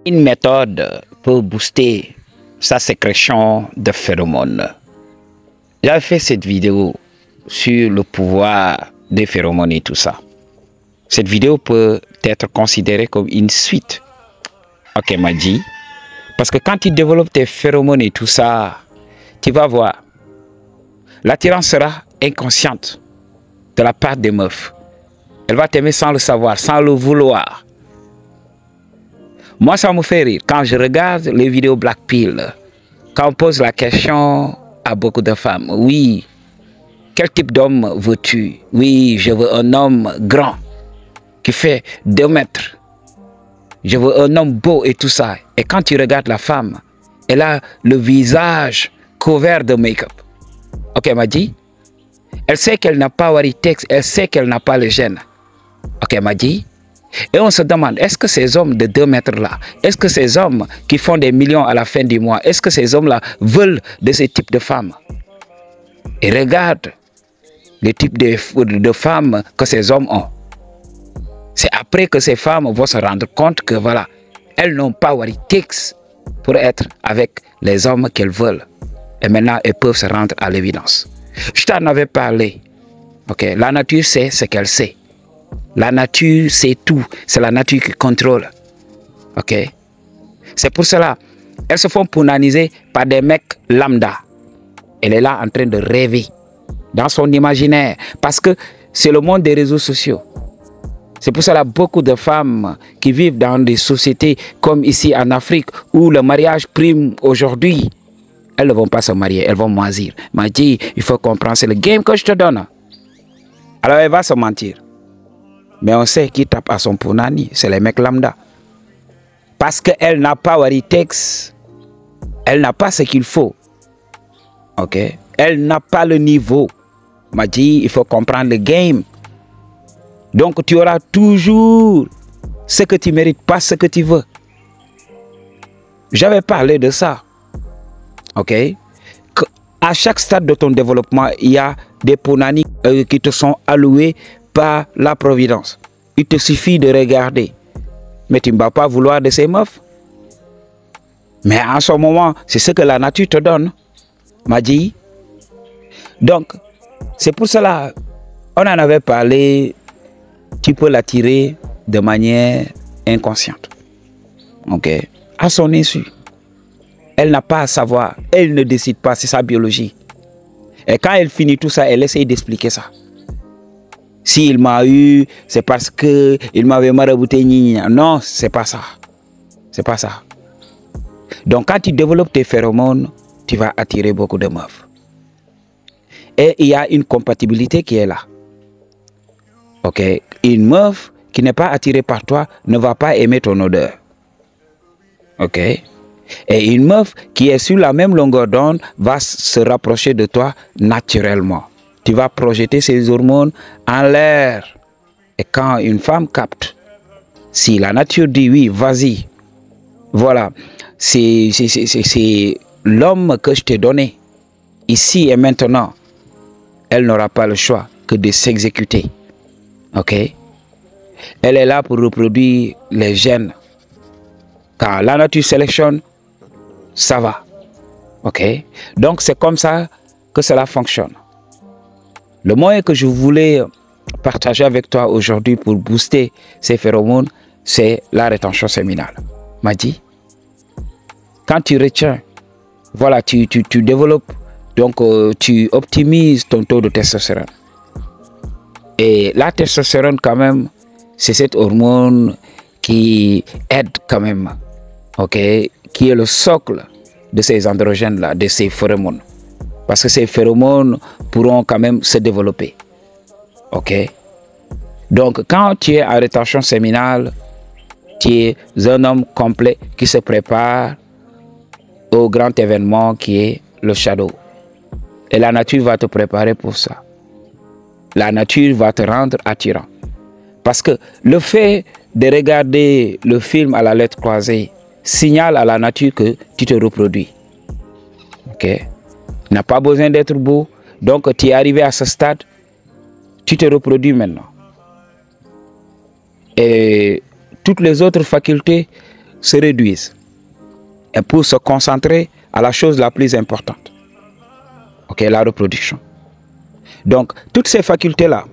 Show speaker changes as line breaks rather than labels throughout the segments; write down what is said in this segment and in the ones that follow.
une méthode pour booster sa sécrétion de phéromones. J'avais fait cette vidéo sur le pouvoir des phéromones et tout ça. Cette vidéo peut être considérée comme une suite. Ok, m'a dit. Parce que quand tu développes tes phéromones et tout ça, tu vas voir. L'attirance sera inconsciente de la part des meufs. Elle va t'aimer sans le savoir, sans le vouloir. Moi, ça me fait rire. Quand je regarde les vidéos Black Pill, quand on pose la question à beaucoup de femmes, oui, quel type d'homme veux-tu? Oui, je veux un homme grand, qui fait 2 mètres. Je veux un homme beau et tout ça. Et quand tu regardes la femme, elle a le visage couvert de make-up. Ok, elle m'a dit. Elle sait qu'elle n'a pas what it takes, elle sait qu'elle n'a pas le gène. Ok, elle m'a dit. Et on se demande, est-ce que ces hommes de 2 mètres là, est-ce que ces hommes qui font des millions à la fin du mois, est-ce que ces hommes-là veulent de ce type de femmes? Et regarde le type de femmes que ces hommes ont. C'est après que ces femmes vont se rendre compte que voilà, elles n'ont pas what it takes pour être avec les hommes qu'elles veulent. Et maintenant, elles peuvent se rendre à l'évidence. Je t'en avais parlé. Ok, la nature sait ce qu'elle sait. La nature sait tout. C'est la nature qui contrôle. Ok. C'est pour cela, elles se font punaniser par des mecs lambda. Elle est là en train de rêver dans son imaginaire. Parce que c'est le monde des réseaux sociaux. C'est pour cela beaucoup de femmes qui vivent dans des sociétés comme ici en Afrique où le mariage prime aujourd'hui, elles ne vont pas se marier, elles vont moisir. M'a dit, il faut comprendre, c'est le game que je te donne. Alors elle va se mentir. Mais on sait qui tape à son punani, c'est les mecs lambda. Parce qu'elle n'a pas what it takes. Elle n'a pas ce qu'il faut. Ok? Elle n'a pas le niveau. M'a dit, il faut comprendre le game. Donc tu auras toujours ce que tu mérites, pas ce que tu veux. J'avais parlé de ça. Ok? À chaque stade de ton développement, il y a des punani qui te sont alloués par la providence. Il te suffit de regarder. Mais tu ne vas pas vouloir de ces meufs. Mais en ce moment, c'est ce que la nature te donne. M'a dit. Donc, c'est pour cela, on en avait parlé. Tu peux l'attirer de manière inconsciente. Ok? À son insu. Elle n'a pas à savoir. Elle ne décide pas. C'est sa biologie. Et quand elle finit tout ça, elle essaye d'expliquer ça. S'il m'a eu, c'est parce qu'il m'avait marabouté. Non, c'est pas ça. C'est pas ça. Donc, quand tu développes tes phéromones, tu vas attirer beaucoup de meufs. Et il y a une compatibilité qui est là. Ok? Une meuf qui n'est pas attirée par toi ne va pas aimer ton odeur. Ok? Et une meuf qui est sur la même longueur d'onde va se rapprocher de toi naturellement. Tu vas projeter ces hormones en l'air. Et quand une femme capte, si la nature dit oui, vas-y, voilà, c'est l'homme que je t'ai donné, ici et maintenant, elle n'aura pas le choix que de s'exécuter. Ok? Elle est là pour reproduire les gènes. Quand la nature sélectionne, ça va. Ok? Donc c'est comme ça que cela fonctionne. Le moyen que je voulais partager avec toi aujourd'hui pour booster ces phéromones, c'est la rétention séminale. M'a dit, quand tu retiens, voilà, tu développes, donc tu optimises ton taux de testostérone. Et la testostérone, quand même, c'est cette hormone qui aide quand même, ok, qui est le socle de ces androgènes-là, de ces phéromones. Parce que ces phéromones pourront quand même se développer. Ok? Donc, quand tu es en rétention séminale, tu es un homme complet qui se prépare au grand événement qui est le shadow. Et la nature va te préparer pour ça. La nature va te rendre attirant. Parce que le fait de regarder le film à la lettre croisée signale à la nature que tu te reproduis. Ok? Tu n'as pas besoin d'être beau. Donc, tu es arrivé à ce stade, tu te reproduis maintenant. Et toutes les autres facultés se réduisent et pour se concentrer à la chose la plus importante, ok, la reproduction. Donc, toutes ces facultés-là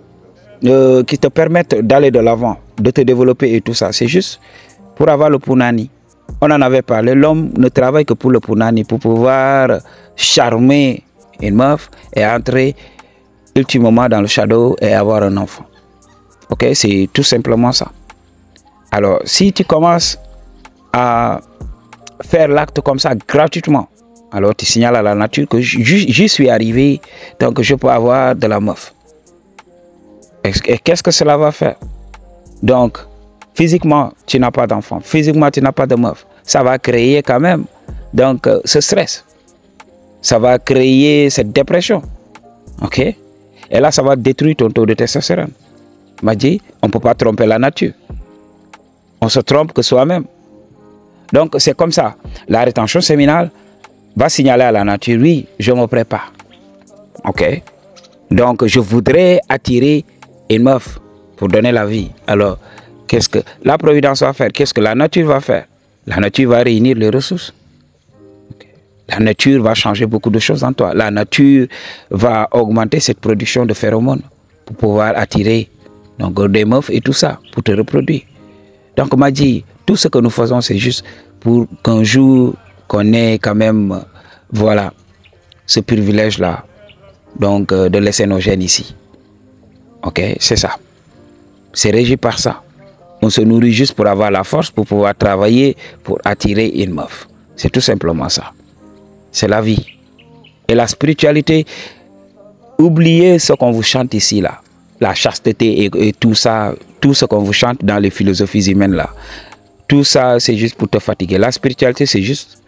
qui te permettent d'aller de l'avant, de te développer et tout ça, c'est juste pour avoir le punani. On en avait parlé, l'homme ne travaille que pour le punani, pour pouvoir charmer une meuf et entrer ultimement dans le shadow et avoir un enfant. Ok, c'est tout simplement ça. Alors, si tu commences à faire l'acte comme ça gratuitement, alors tu signales à la nature que j'y suis arrivé, donc je peux avoir de la meuf. Et qu'est-ce que cela va faire? Donc, physiquement, tu n'as pas d'enfant. Physiquement, tu n'as pas de meuf. Ça va créer quand même donc ce stress. Ça va créer cette dépression. Ok? Et là, ça va détruire ton taux de testostérone. On m'a dit, on ne peut pas tromper la nature. On se trompe que soi-même. Donc, c'est comme ça. La rétention séminale va signaler à la nature, oui, je me prépare. Ok? Donc, je voudrais attirer une meuf pour donner la vie. Alors, qu'est-ce que la providence va faire? Qu'est-ce que la nature va faire? La nature va réunir les ressources. Okay. La nature va changer beaucoup de choses en toi. La nature va augmenter cette production de phéromones pour pouvoir attirer donc, des meufs et tout ça, pour te reproduire. Donc, on m'a dit, tout ce que nous faisons, c'est juste pour qu'un jour, qu'on ait quand même, voilà, ce privilège-là, donc de laisser nos gènes ici. Ok, c'est ça. C'est régi par ça. On se nourrit juste pour avoir la force, pour pouvoir travailler, pour attirer une meuf. C'est tout simplement ça. C'est la vie. Et la spiritualité, oubliez ce qu'on vous chante ici, là. La chasteté et tout ça, tout ce qu'on vous chante dans les philosophies humaines, là. Tout ça, c'est juste pour te fatiguer. La spiritualité, c'est juste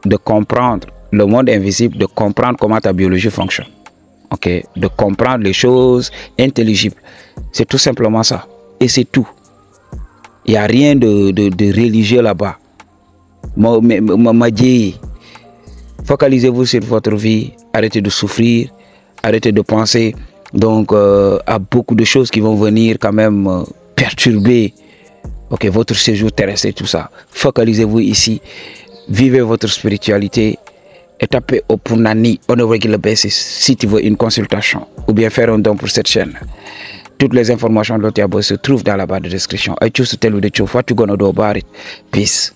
de comprendre le monde invisible, de comprendre comment ta biologie fonctionne. Ok, de comprendre les choses intelligibles. C'est tout simplement ça. Et c'est tout. Il n'y a rien de religieux là-bas. M'a dit, focalisez-vous sur votre vie, arrêtez de souffrir, arrêtez de penser donc à beaucoup de choses qui vont venir quand même perturber votre séjour terrestre et tout ça. Focalisez-vous ici, vivez votre spiritualité et tapez au Punani on a regular basis si tu veux une consultation ou bien faire un don pour cette chaîne. Toutes les informations de l'Otiabo se trouvent dans la barre de description. I choose to tell you the truth. What you gonna do about it? Peace.